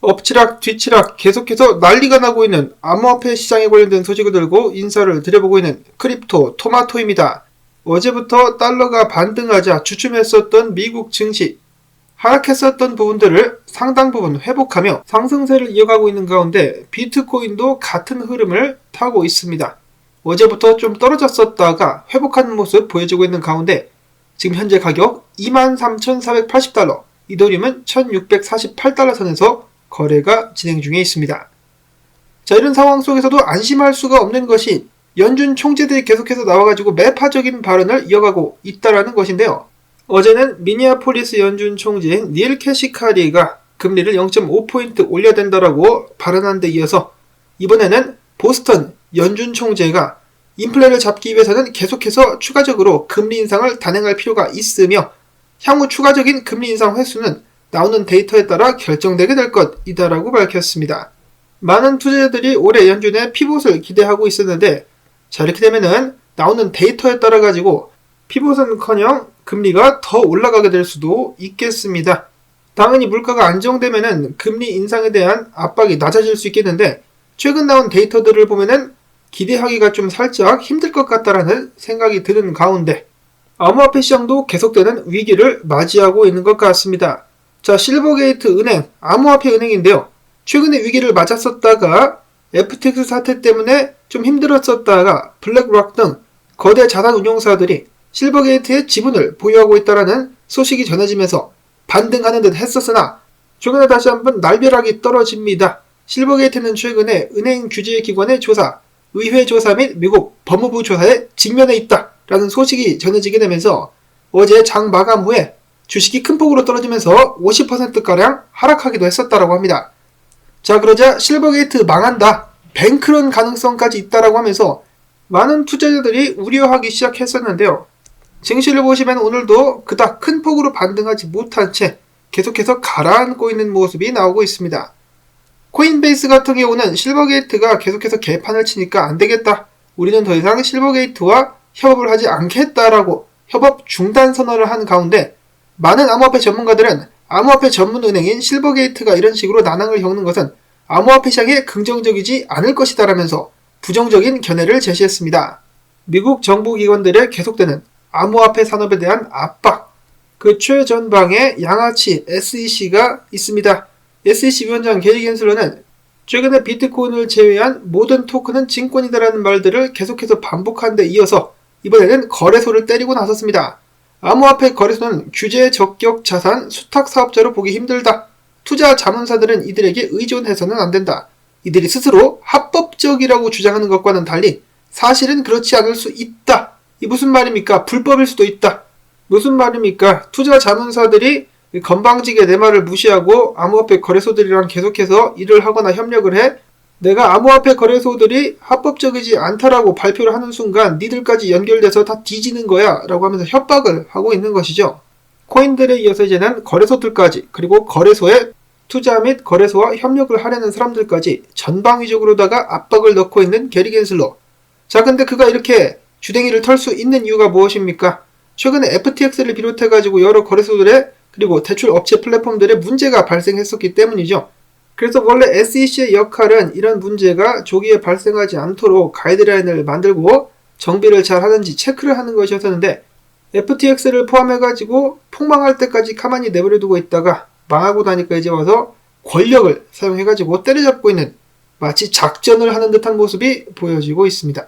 엎치락 뒤치락 계속해서 난리가 나고 있는 암호화폐 시장에 관련된 소식을 들고 인사를 드려보고 있는 크립토 토마토입니다. 어제부터 달러가 반등하자 주춤했었던 미국 증시, 하락했었던 부분들을 상당 부분 회복하며 상승세를 이어가고 있는 가운데 비트코인도 같은 흐름을 타고 있습니다. 어제부터 좀 떨어졌었다가 회복하는 모습 보여주고 있는 가운데 지금 현재 가격 23,480달러, 이더리움은 1,648달러 선에서 거래가 진행 중에 있습니다. 자, 이런 상황 속에서도 안심할 수가 없는 것이 연준 총재들이 계속해서 나와가지고 매파적인 발언을 이어가고 있다라는 것인데요. 어제는 미니애폴리스 연준 총재인 닐 캐시카리가 금리를 0.5포인트 올려야 된다라고 발언한 데 이어서 이번에는 보스턴 연준 총재가 인플레를 잡기 위해서는 계속해서 추가적으로 금리 인상을 단행할 필요가 있으며 향후 추가적인 금리 인상 횟수는 나오는 데이터에 따라 결정되게 될 것이다라고 밝혔습니다. 많은 투자자들이 올해 연준의 피봇을 기대하고 있었는데 자, 이렇게 되면은 나오는 데이터에 따라 가지고 피봇은커녕 금리가 더 올라가게 될 수도 있겠습니다. 당연히 물가가 안정되면은 금리 인상에 대한 압박이 낮아질 수 있겠는데 최근 나온 데이터들을 보면은 기대하기가 좀 살짝 힘들 것 같다라는 생각이 드는 가운데 암호화폐 시장도 계속되는 위기를 맞이하고 있는 것 같습니다. 자, 실버게이트 은행, 암호화폐 은행인데요. 최근에 위기를 맞았었다가 FTX 사태 때문에 좀 힘들었었다가 블랙록 등 거대 자산 운용사들이 실버게이트의 지분을 보유하고 있다는 소식이 전해지면서 반등하는 듯 했었으나 최근에 다시 한번 날벼락이 떨어집니다. 실버게이트는 최근에 은행 규제기관의 조사, 의회 조사 및 미국 법무부 조사에 직면해 있다라는 소식이 전해지게 되면서 어제 장 마감 후에 주식이 큰 폭으로 떨어지면서 50%가량 하락하기도 했었다라고 합니다. 자, 그러자 실버게이트 망한다, 뱅크런 가능성까지 있다라고 하면서 많은 투자자들이 우려하기 시작했었는데요. 증시를 보시면 오늘도 그닥 큰 폭으로 반등하지 못한 채 계속해서 가라앉고 있는 모습이 나오고 있습니다. 코인베이스 같은 경우는 실버게이트가 계속해서 개판을 치니까 안되겠다, 우리는 더 이상 실버게이트와 협업을 하지 않겠다라고 협업 중단 선언을 한 가운데 많은 암호화폐 전문가들은 암호화폐 전문 은행인 실버게이트가 이런 식으로 난항을 겪는 것은 암호화폐 시장에 긍정적이지 않을 것이다 라면서 부정적인 견해를 제시했습니다. 미국 정부기관들의 계속되는 암호화폐 산업에 대한 압박, 그 최전방에 양아치 SEC가 있습니다. SEC 위원장 게리 겐슬러는 최근에 비트코인을 제외한 모든 토큰은 증권이다라는 말들을 계속해서 반복한 데 이어서 이번에는 거래소를 때리고 나섰습니다. 암호화폐 거래소는 규제 적격 자산 수탁 사업자로 보기 힘들다. 투자 자문사들은 이들에게 의존해서는 안 된다. 이들이 스스로 합법적이라고 주장하는 것과는 달리 사실은 그렇지 않을 수 있다. 이 무슨 말입니까? 불법일 수도 있다. 무슨 말입니까? 투자 자문사들이 건방지게 내 말을 무시하고 암호화폐 거래소들이랑 계속해서 일을 하거나 협력을 해 내가 암호화폐 거래소들이 합법적이지 않다라고 발표를 하는 순간 니들까지 연결돼서 다 뒤지는 거야 라고 하면서 협박을 하고 있는 것이죠. 코인들에 이어서 이제는 거래소들까지, 그리고 거래소에 투자 및 거래소와 협력을 하려는 사람들까지 전방위적으로다가 압박을 넣고 있는 게리 겐슬러. 자, 근데 그가 이렇게 주댕이를 털 수 있는 이유가 무엇입니까? 최근에 FTX를 비롯해가지고 여러 거래소들의 그리고 대출 업체 플랫폼들의 문제가 발생했었기 때문이죠. 그래서 원래 SEC의 역할은 이런 문제가 조기에 발생하지 않도록 가이드라인을 만들고 정비를 잘 하는지 체크를 하는 것이었는데 FTX를 포함해가지고 폭망할 때까지 가만히 내버려두고 있다가 망하고 나니까 이제 와서 권력을 사용해가지고 때려잡고 있는 마치 작전을 하는 듯한 모습이 보여지고 있습니다.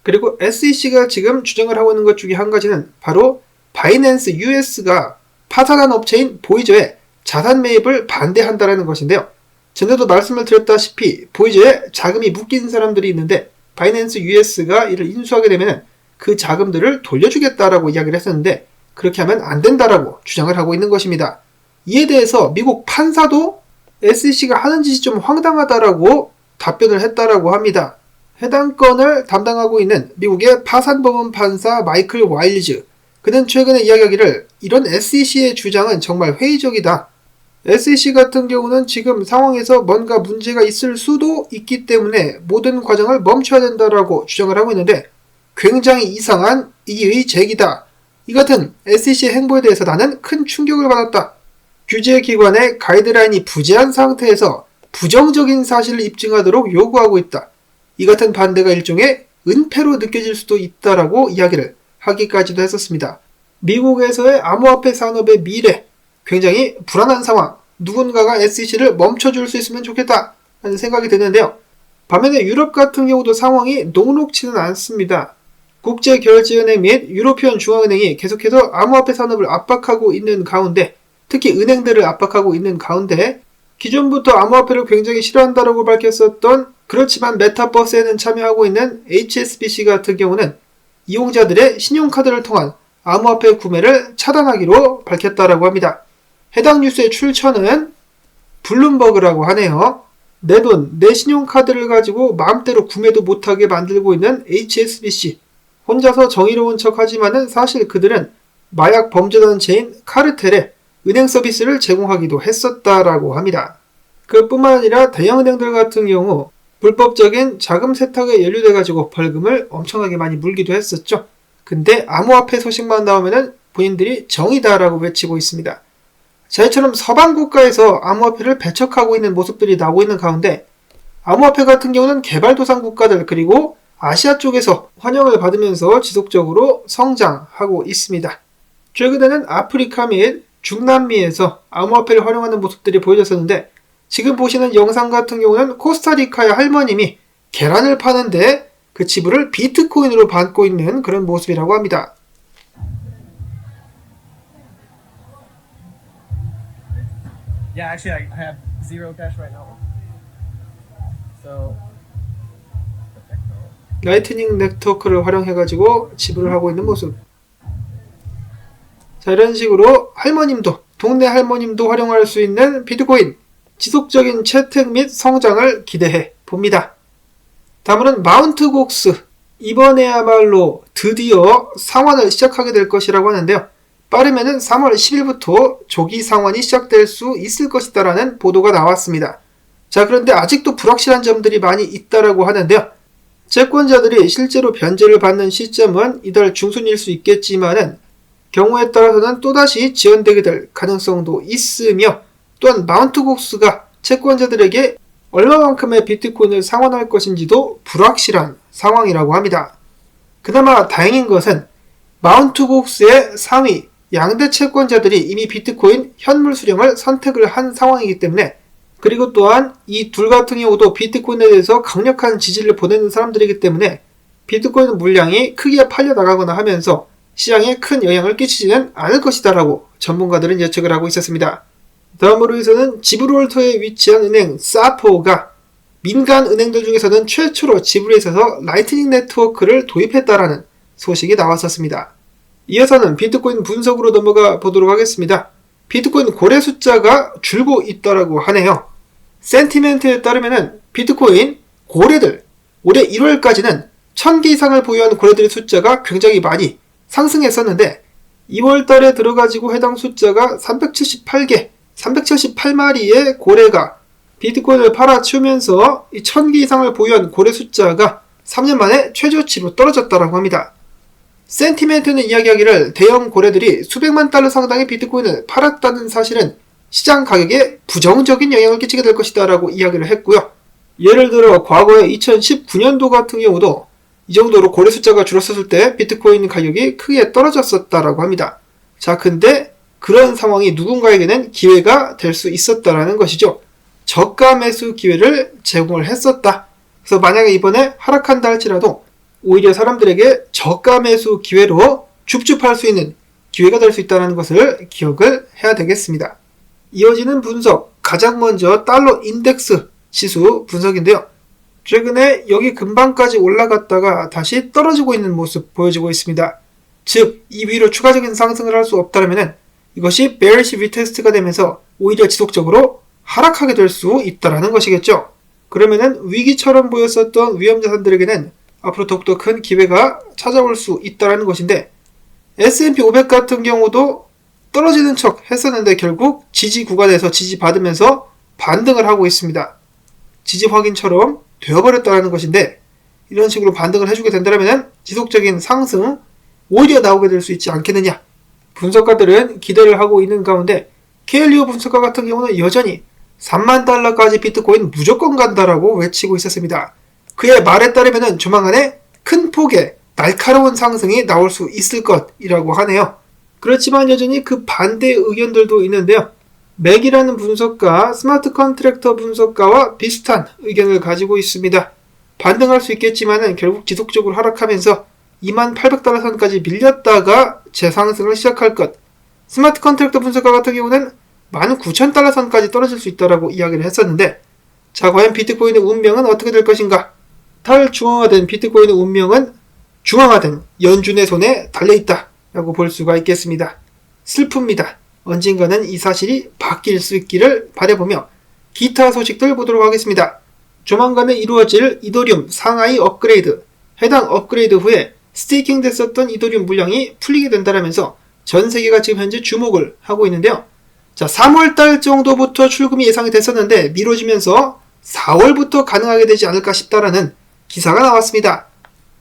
그리고 SEC가 지금 주장을 하고 있는 것 중에 한 가지는 바로 바이낸스 US가 파산한 업체인 보이저의 자산 매입을 반대한다는 것인데요. 전에도 말씀을 드렸다시피 보이저에 자금이 묶인 사람들이 있는데 바이낸스 US가 이를 인수하게 되면 그 자금들을 돌려주겠다라고 이야기를 했었는데 그렇게 하면 안 된다라고 주장을 하고 있는 것입니다. 이에 대해서 미국 판사도 SEC가 하는 짓이 좀 황당하다라고 답변을 했다라고 합니다. 해당 건을 담당하고 있는 미국의 파산법원 판사 마이클 와일즈, 그는 최근에 이야기하기를 이런 SEC의 주장은 정말 회의적이다. SEC 같은 경우는 지금 상황에서 뭔가 문제가 있을 수도 있기 때문에 모든 과정을 멈춰야 된다라고 주장을 하고 있는데 굉장히 이상한 이의 제기다. 이 같은 SEC의 행보에 대해서 나는 큰 충격을 받았다. 규제기관의 가이드라인이 부재한 상태에서 부정적인 사실을 입증하도록 요구하고 있다. 이 같은 반대가 일종의 은폐로 느껴질 수도 있다라고 이야기를 하기까지도 했었습니다. 미국에서의 암호화폐 산업의 미래, 굉장히 불안한 상황, 누군가가 SEC를 멈춰줄 수 있으면 좋겠다 하는 생각이 드는데요. 반면에 유럽 같은 경우도 상황이 녹록치는 않습니다. 국제결제은행 및 유로피언 중앙은행이 계속해서 암호화폐 산업을 압박하고 있는 가운데, 특히 은행들을 압박하고 있는 가운데, 기존부터 암호화폐를 굉장히 싫어한다라고 밝혔었던, 그렇지만 메타버스에는 참여하고 있는 HSBC 같은 경우는 이용자들의 신용카드를 통한 암호화폐 구매를 차단하기로 밝혔다라고 합니다. 해당 뉴스의 출처는 블룸버그라고 하네요. 내 돈, 내 신용카드를 가지고 마음대로 구매도 못하게 만들고 있는 HSBC. 혼자서 정의로운 척하지만은 사실 그들은 마약 범죄단체인 카르텔에 은행 서비스를 제공하기도 했었다라고 합니다. 그뿐만 아니라 대형은행들 같은 경우 불법적인 자금 세탁에 연루돼가지고 벌금을 엄청나게 많이 물기도 했었죠. 근데 암호화폐 소식만 나오면은 본인들이 정의다라고 외치고 있습니다. 자, 이처럼 서방 국가에서 암호화폐를 배척하고 있는 모습들이 나오고 있는 가운데 암호화폐 같은 경우는 개발도상 국가들 그리고 아시아 쪽에서 환영을 받으면서 지속적으로 성장하고 있습니다. 최근에는 아프리카 및 중남미에서 암호화폐를 활용하는 모습들이 보여졌었는데 지금 보시는 영상 같은 경우는 코스타리카의 할머님이 계란을 파는데 그 지불을 비트코인으로 받고 있는 그런 모습이라고 합니다. Yeah, actually, I have zero cash right now. So, 라이트닝 네트워크를 활용해가지고 지불을 하고 있는 모습. 자, 이런 식으로 할머님도, 동네 할머님도 활용할 수 있는 비트코인, 지속적인 채택 및 성장을 기대해 봅니다. 다음은 마운트곡스. 이번에야말로 드디어 상환을 시작하게 될 것이라고 하는데요. 빠르면은 3월 10일부터 조기 상환이 시작될 수 있을 것이다라는 보도가 나왔습니다. 자, 그런데 아직도 불확실한 점들이 많이 있다라고 하는데요. 채권자들이 실제로 변제를 받는 시점은 이달 중순일 수 있겠지만은 경우에 따라서는 또다시 지연되게 될 가능성도 있으며 또한 마운트곡스가 채권자들에게 얼마만큼의 비트코인을 상환할 것인지도 불확실한 상황이라고 합니다. 그나마 다행인 것은 마운트곡스의 상위 양대 채권자들이 이미 비트코인 현물 수령을 선택을 한 상황이기 때문에 그리고 또한 이 둘 같은 경우도 비트코인에 대해서 강력한 지지를 보내는 사람들이기 때문에 비트코인 물량이 크게 팔려나가거나 하면서 시장에 큰 영향을 끼치지는 않을 것이다 라고 전문가들은 예측을 하고 있었습니다. 다음으로 해서는 지브롤터에 위치한 은행 사포가 민간 은행들 중에서는 최초로 지불에 있어서 라이트닝 네트워크를 도입했다라는 소식이 나왔었습니다. 이어서는 비트코인 분석으로 넘어가 보도록 하겠습니다. 비트코인 고래 숫자가 줄고 있다라고 하네요. 센티멘트에 따르면은 비트코인 고래들 올해 1월까지는 1000개 이상을 보유한 고래들의 숫자가 굉장히 많이 상승했었는데 2월 달에 들어가지고 해당 숫자가 378개, 378마리의 고래가 비트코인을 팔아치우면서 이 1000개 이상을 보유한 고래 숫자가 3년 만에 최저치로 떨어졌다고 합니다. 센티멘트는 이야기하기를 대형 고래들이 수백만 달러 상당의 비트코인을 팔았다는 사실은 시장 가격에 부정적인 영향을 끼치게 될 것이다 라고 이야기를 했고요. 예를 들어 과거에 2019년도 같은 경우도 이 정도로 고래 숫자가 줄었을 때 비트코인 가격이 크게 떨어졌었다라고 합니다. 자, 근데 그런 상황이 누군가에게는 기회가 될 수 있었다라는 것이죠. 저가 매수 기회를 제공을 했었다. 그래서 만약에 이번에 하락한다 할지라도 오히려 사람들에게 저가 매수 기회로 줍줍할 수 있는 기회가 될 수 있다는 것을 기억을 해야 되겠습니다. 이어지는 분석, 가장 먼저 달러 인덱스 지수 분석인데요. 최근에 여기 근방까지 올라갔다가 다시 떨어지고 있는 모습 보여지고 있습니다. 즉, 이 위로 추가적인 상승을 할 수 없다면 이것이 bearish retest가 되면서 오히려 지속적으로 하락하게 될 수 있다는 것이겠죠. 그러면은 위기처럼 보였었던 위험자산들에게는 앞으로 더욱더 큰 기회가 찾아올 수 있다는 것인데 S&P 500 같은 경우도 떨어지는 척 했었는데 결국 지지 구간에서 지지받으면서 반등을 하고 있습니다. 지지 확인처럼 되어버렸다는 것인데 이런 식으로 반등을 해주게 된다면 지속적인 상승 오히려 나오게 될 수 있지 않겠느냐. 분석가들은 기대를 하고 있는 가운데 KLU 분석가 같은 경우는 여전히 3만 달러까지 비트코인 무조건 간다라고 외치고 있었습니다. 그의 말에 따르면 조만간에 큰 폭의 날카로운 상승이 나올 수 있을 것이라고 하네요. 그렇지만 여전히 그 반대 의견들도 있는데요. 맥이라는 분석가, 스마트 컨트랙터 분석가와 비슷한 의견을 가지고 있습니다. 반등할 수 있겠지만 결국 지속적으로 하락하면서 2800달러 선까지 밀렸다가 재상승을 시작할 것. 스마트 컨트랙터 분석가 같은 경우는 19000달러 선까지 떨어질 수 있다고 이야기를 했었는데, 자, 과연 비트코인의 운명은 어떻게 될 것인가? 탈중앙화된 비트코인의 운명은 중앙화된 연준의 손에 달려있다라고 볼 수가 있겠습니다. 슬픕니다. 언젠가는 이 사실이 바뀔 수 있기를 바라보며 기타 소식들 보도록 하겠습니다. 조만간에 이루어질 이더리움 상하이 업그레이드, 해당 업그레이드 후에 스테이킹 됐었던 이더리움 물량이 풀리게 된다면서 전 세계가 지금 현재 주목을 하고 있는데요. 자, 3월달 정도부터 출금이 예상이 됐었는데 미뤄지면서 4월부터 가능하게 되지 않을까 싶다라는 기사가 나왔습니다.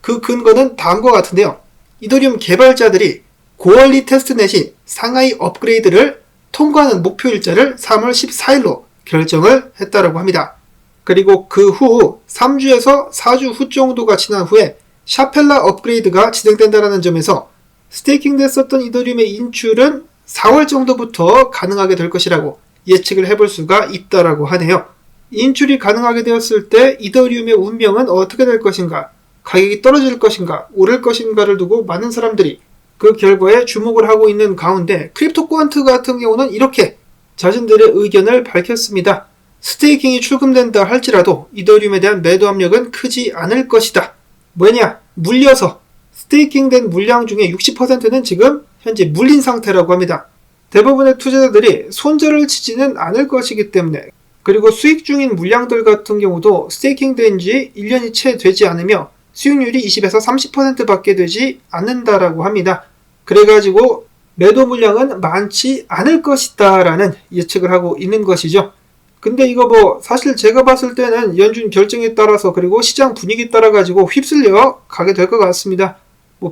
그 근거는 다음과 같은데요. 이더리움 개발자들이 고원리 테스트넷이 상하이 업그레이드를 통과하는 목표 일자를 3월 14일로 결정을 했다라고 합니다. 그리고 그 후 3주에서 4주 후 정도가 지난 후에 샤펠라 업그레이드가 진행된다는 점에서 스테이킹 됐었던 이더리움의 인출은 4월 정도부터 가능하게 될 것이라고 예측을 해볼 수가 있다라고 하네요. 인출이 가능하게 되었을 때 이더리움의 운명은 어떻게 될 것인가, 가격이 떨어질 것인가, 오를 것인가를 두고 많은 사람들이 그 결과에 주목을 하고 있는 가운데 크립토 퀀트 같은 경우는 이렇게 자신들의 의견을 밝혔습니다. 스테이킹이 출금된다 할지라도 이더리움에 대한 매도 압력은 크지 않을 것이다. 뭐냐? 물려서 스테이킹된 물량 중에 60%는 지금 현재 물린 상태라고 합니다. 대부분의 투자자들이 손절을 치지는 않을 것이기 때문에, 그리고 수익 중인 물량들 같은 경우도 스테이킹 된 지 1년이 채 되지 않으며 수익률이 20에서 30%밖에 되지 않는다라고 합니다. 그래가지고 매도 물량은 많지 않을 것이다 라는 예측을 하고 있는 것이죠. 근데 이거 사실 제가 봤을 때는 연준 결정에 따라서 그리고 시장 분위기에 따라 가지고 휩쓸려 가게 될 것 같습니다.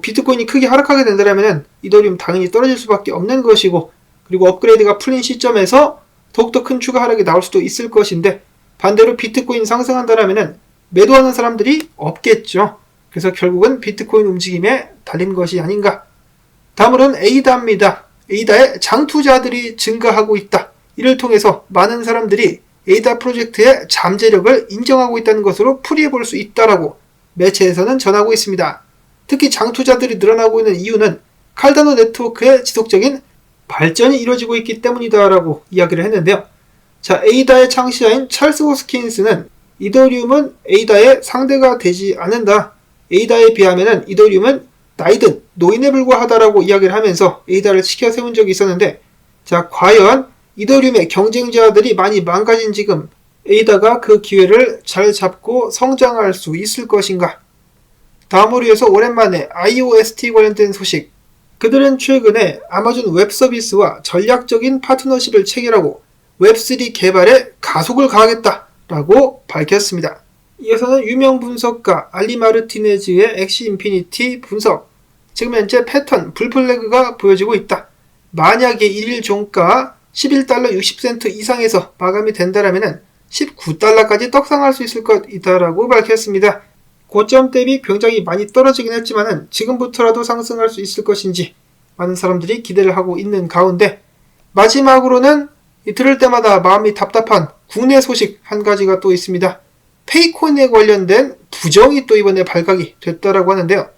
비트코인이 크게 하락하게 된다면 이더리움 당연히 떨어질 수밖에 없는 것이고, 그리고 업그레이드가 풀린 시점에서 더욱더 큰 추가 하락이 나올 수도 있을 것인데, 반대로 비트코인 상승한다면 매도하는 사람들이 없겠죠. 그래서 결국은 비트코인 움직임에 달린 것이 아닌가. 다음으로는 에이다입니다. 에이다의 장투자들이 증가하고 있다. 이를 통해서 많은 사람들이 에이다 프로젝트의 잠재력을 인정하고 있다는 것으로 풀이해볼 수 있다라고 매체에서는 전하고 있습니다. 특히 장투자들이 늘어나고 있는 이유는 칼다노 네트워크의 지속적인 발전이 이루어지고 있기 때문이다라고 이야기를 했는데요. 자, 에이다의 창시자인 찰스 호스킨스는 이더리움은 에이다의 상대가 되지 않는다. 에이다에 비하면 이더리움은 나이든 노인에 불과하다라고 이야기를 하면서 에이다를 치켜 세운 적이 있었는데, 자, 과연 이더리움의 경쟁자들이 많이 망가진 지금 에이다가 그 기회를 잘 잡고 성장할 수 있을 것인가. 다음으로 해서 오랜만에 IOST 관련된 소식. 그들은 최근에 아마존 웹 서비스와 전략적인 파트너십을 체결하고 웹3 개발에 가속을 가하겠다라고 밝혔습니다. 이어서는 유명 분석가 알리 마르티네즈의 엑시 인피니티 분석. 지금 현재 패턴 불플래그가 보여지고 있다. 만약에 1일 종가 11달러 60센트 이상에서 마감이 된다면 19달러까지 떡상할 수 있을 것이다라고 밝혔습니다. 고점 대비 굉장히 많이 떨어지긴 했지만 지금부터라도 상승할 수 있을 것인지 많은 사람들이 기대를 하고 있는 가운데, 마지막으로는 들을 때마다 마음이 답답한 국내 소식 한 가지가 또 있습니다. 페이코인에 관련된 부정이 또 이번에 발각이 됐다라고 하는데요.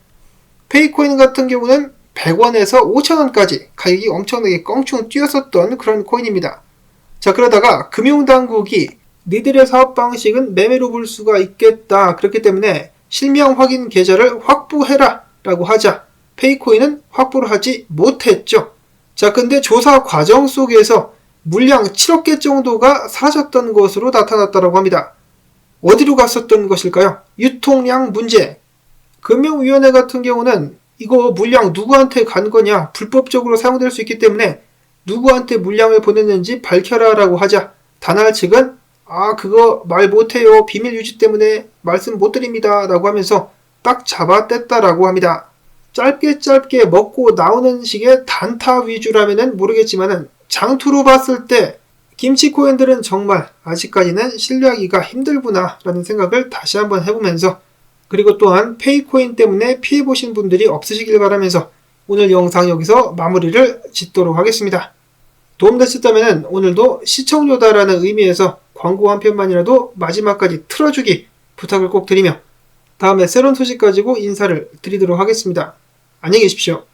페이코인 같은 경우는 100원에서 5,000원까지 가격이 엄청나게 껑충 뛰었었던 그런 코인입니다. 자, 그러다가 금융당국이 니들의 사업 방식은 매매로 볼 수가 있겠다. 그렇기 때문에 실명 확인 계좌를 확보해라 라고 하자 페이코인은 확보를 하지 못했죠. 자, 근데 조사 과정 속에서 물량 7억 개 정도가 사라졌던 것으로 나타났다고 합니다. 어디로 갔었던 것일까요? 유통량 문제. 금융위원회 같은 경우는 이거 물량 누구한테 간 거냐, 불법적으로 사용될 수 있기 때문에 누구한테 물량을 보냈는지 밝혀라 라고 하자 다날 측은 그거 말 못해요, 비밀 유지 때문에 말씀 못 드립니다 라고 하면서 딱 잡아뗐다라고 합니다. 짧게 먹고 나오는 식의 단타 위주라면은 모르겠지만은 장투로 봤을 때 김치코인들은 정말 아직까지는 신뢰하기가 힘들구나 라는 생각을 다시 한번 해보면서, 그리고 또한 페이코인 때문에 피해보신 분들이 없으시길 바라면서 오늘 영상 여기서 마무리를 짓도록 하겠습니다. 도움되셨다면 오늘도 시청료다라는 의미에서 광고 한 편만이라도 마지막까지 틀어주기 부탁을 꼭 드리며 다음에 새로운 소식 가지고 인사를 드리도록 하겠습니다. 안녕히 계십시오.